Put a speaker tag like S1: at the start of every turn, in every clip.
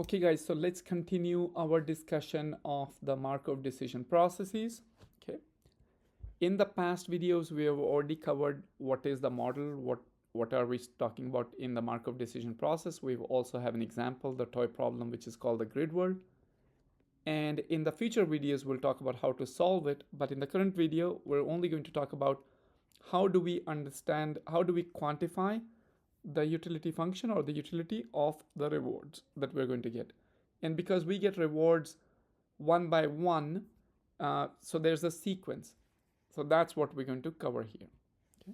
S1: Okay guys, so let's continue our discussion of the Markov decision processes. Okay. In the past videos, we have already covered what is the model, what are we talking about in the Markov decision process. We also have an example, the toy problem, which is called the grid world. And in the future videos, we'll talk about how to solve it. But in the current video, we're only going to talk about how do we quantify the utility function or the utility of the rewards that we're going to get. And because we get rewards one by one, so there's a sequence. So that's what we're going to cover here. Okay.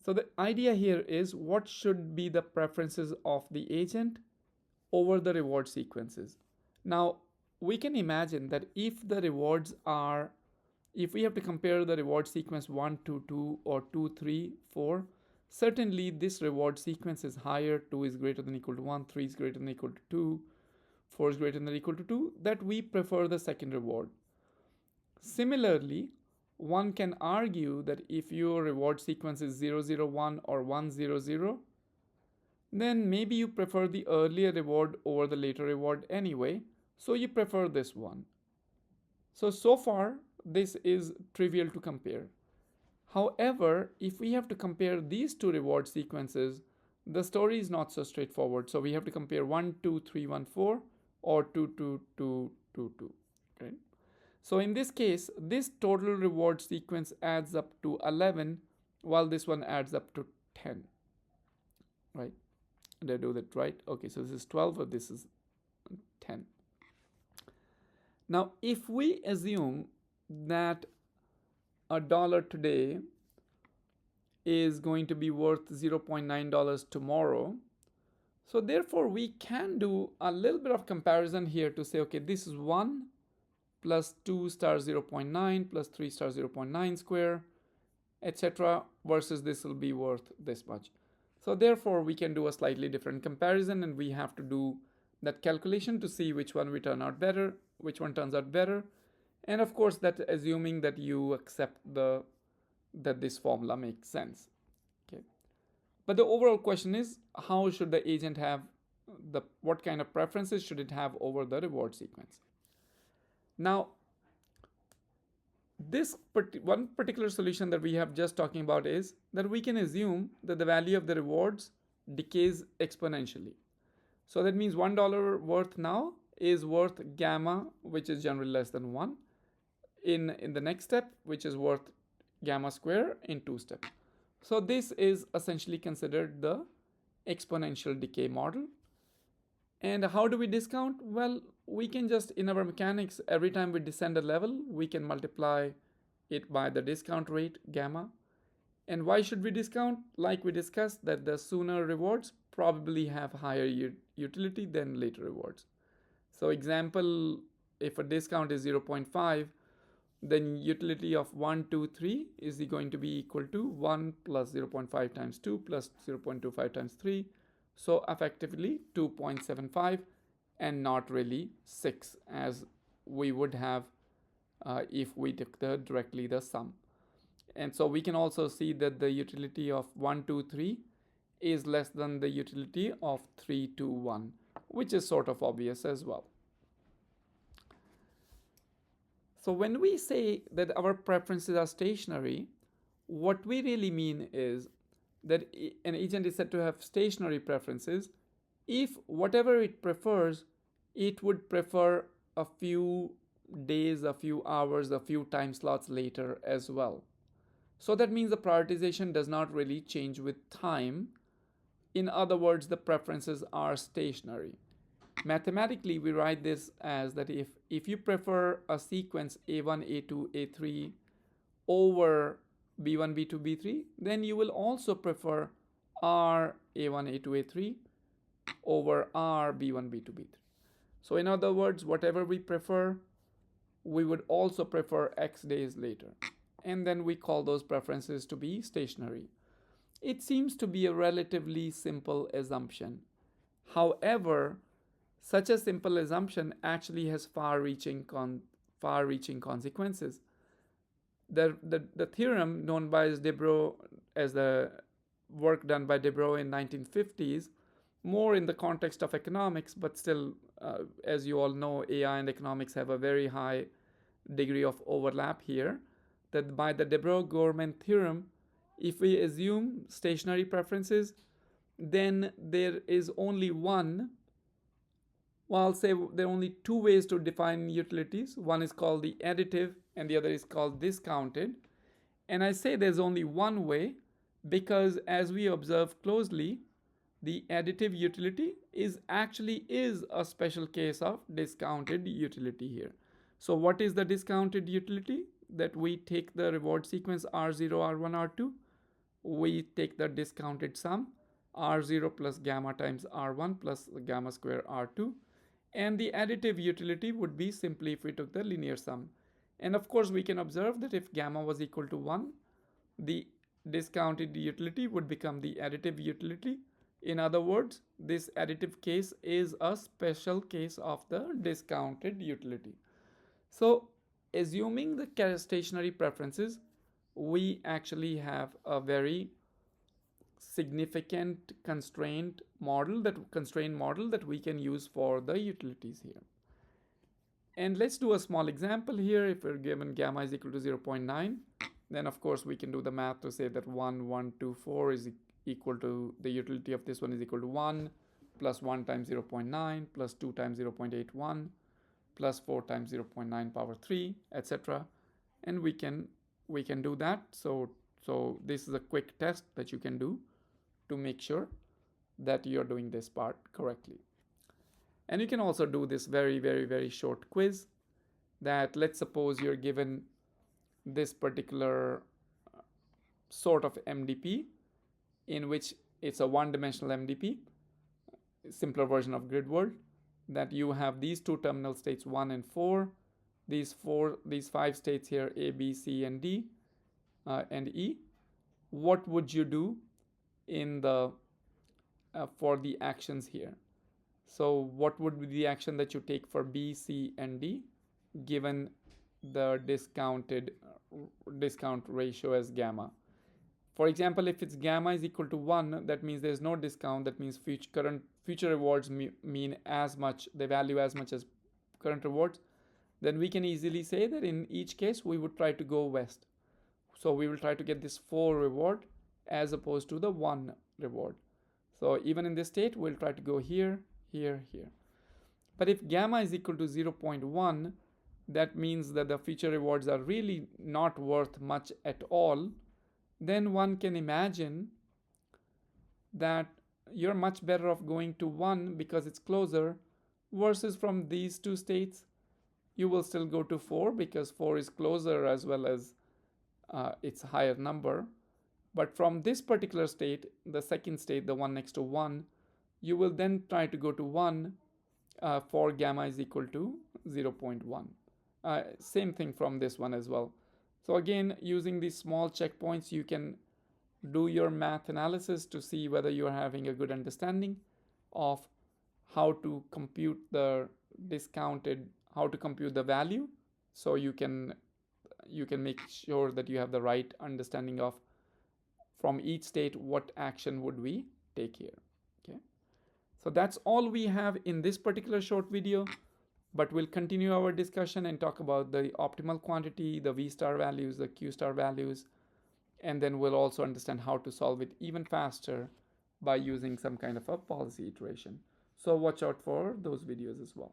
S1: So the idea here is what should be the preferences of the agent over the reward sequences. Now, we can imagine that if the rewards are, if we have to compare the reward sequence 1 to 2 or 2, 3, 4, certainly this reward sequence is higher, 2 is greater than or equal to 1, 3 is greater than or equal to 2, 4 is greater than or equal to 2, that we prefer the second reward. Similarly, one can argue that if your reward sequence is 0, 0, 1 or 1, 0, 0, then maybe you prefer the earlier reward over the later reward anyway, so you prefer this one. So far, this is trivial to compare. However, if we have to compare these two reward sequences, the story is not so straightforward. So we have to compare 1, 2, 3, 1, 4 or 2, 2, 2, 2, 2. Right? So in this case, this total reward sequence adds up to 11, while this one adds up to 10. Right? Did I do that right? Okay, so this is 12 or this is 10. Now, if we assume that $1 today is going to be worth $0.9 tomorrow, so therefore we can do a little bit of comparison here to say, okay, this is 1 plus 2 star 0.9 plus 3 star 0.9 square, etc. versus this will be worth this much. So therefore we can do a slightly different comparison, and we have to do that calculation to see which one turns out better. And of course, that assuming that you accept that this formula makes sense. Okay. But the overall question is, how should the agent have what kind of preferences should it have over the reward sequence? Now, this one particular solution that we have just talking about is that we can assume that the value of the rewards decays exponentially. So that means $1 worth now is worth gamma, which is generally less than 1, in the next step, which is worth gamma square in 2 steps. So this is essentially considered the exponential decay model. And how do we discount? Well, we can just, in our mechanics, every time we descend a level, we can multiply it by the discount rate, gamma. And why should we discount? Like we discussed, that the sooner rewards probably have higher utility than later rewards. So example, if a discount is 0.5, then utility of 1, 2, 3 is going to be equal to 1 plus 0.5 times 2 plus 0.25 times 3. So effectively 2.75 and not really 6 as we would have if we took directly the sum. And so we can also see that the utility of 1, 2, 3 is less than the utility of 3, 2, 1, which is sort of obvious as well. So when we say that our preferences are stationary, what we really mean is that an agent is said to have stationary preferences if whatever it prefers, it would prefer a few days, a few hours, a few time slots later as well. So that means the prioritization does not really change with time. In other words, the preferences are stationary. Mathematically, we write this as that if you prefer a sequence A1, A2, A3 over B1, B2, B3, then you will also prefer R A1, A2, A3 over R B1, B2, B3. So in other words, whatever we prefer, we would also prefer X days later. And then we call those preferences to be stationary. It seems to be a relatively simple assumption. However, such a simple assumption actually has far-reaching consequences. The theorem known as Debreu, as the work done by Debreu in 1950s, more in the context of economics, but still, as you all know, AI and economics have a very high degree of overlap here. That by the Debreu-Gorman theorem, if we assume stationary preferences, then there is only one. Well, I'll say there are only two ways to define utilities. One is called the additive and the other is called discounted. And I say there's only one way because as we observe closely, the additive utility is a special case of discounted utility here. So what is the discounted utility? That we take the reward sequence R0, R1, R2, we take the discounted sum R0 plus gamma times R1 plus gamma square R2, and the additive utility would be simply if we took the linear sum. And of course we can observe that if gamma was equal to 1, the discounted utility would become the additive utility. In other words, this additive case is a special case of the discounted utility. So assuming the stationary preferences, we actually have a very significant constraint model that we can use for the utilities here. And let's do a small example here. If we're given gamma is equal to 0.9, then of course we can do the math to say that 1, 1, 2, 4 is equal to, the utility of this one is equal to 1 plus 1 times 0.9 plus 2 times 0.81 plus 4 times 0.9 power 3, etc. And we can do that. So this is a quick test that you can do to make sure that you're doing this part correctly. And you can also do this very, very, very short quiz that, let's suppose you're given this particular sort of MDP in which it's a one-dimensional MDP, simpler version of grid world, that you have these two terminal states 1 and 4, these 5 states here A, B, C, and D and E. What would you do in the for the actions here? So what would be the action that you take for B, C, and D given the discount ratio as gamma? For example, if it's gamma is equal to 1, that means there's no discount. That means future rewards mean as much, they value as much as current rewards. Then we can easily say that in each case we would try to go west. So we will try to get this 4 reward as opposed to the 1 reward. So even in this state, we'll try to go here, here, here. But if gamma is equal to 0.1, that means that the future rewards are really not worth much at all. Then one can imagine that you're much better off going to 1 because it's closer, versus from these two states, you will still go to 4 because 4 is closer as well as it's a higher number. But from this particular state, the second state, the one next to 1, you will then try to go to 1 for gamma is equal to 0.1. Same thing from this one as well. So again, using these small checkpoints, you can do your math analysis to see whether you are having a good understanding of how to compute the value. So you can make sure that you have the right understanding of from each state what action would we take here. Okay, so that's all we have in this particular short video, but we'll continue our discussion and talk about the optimal quantity, the V star values, the Q star values, and then we'll also understand how to solve it even faster by using some kind of a policy iteration. So watch out for those videos as well.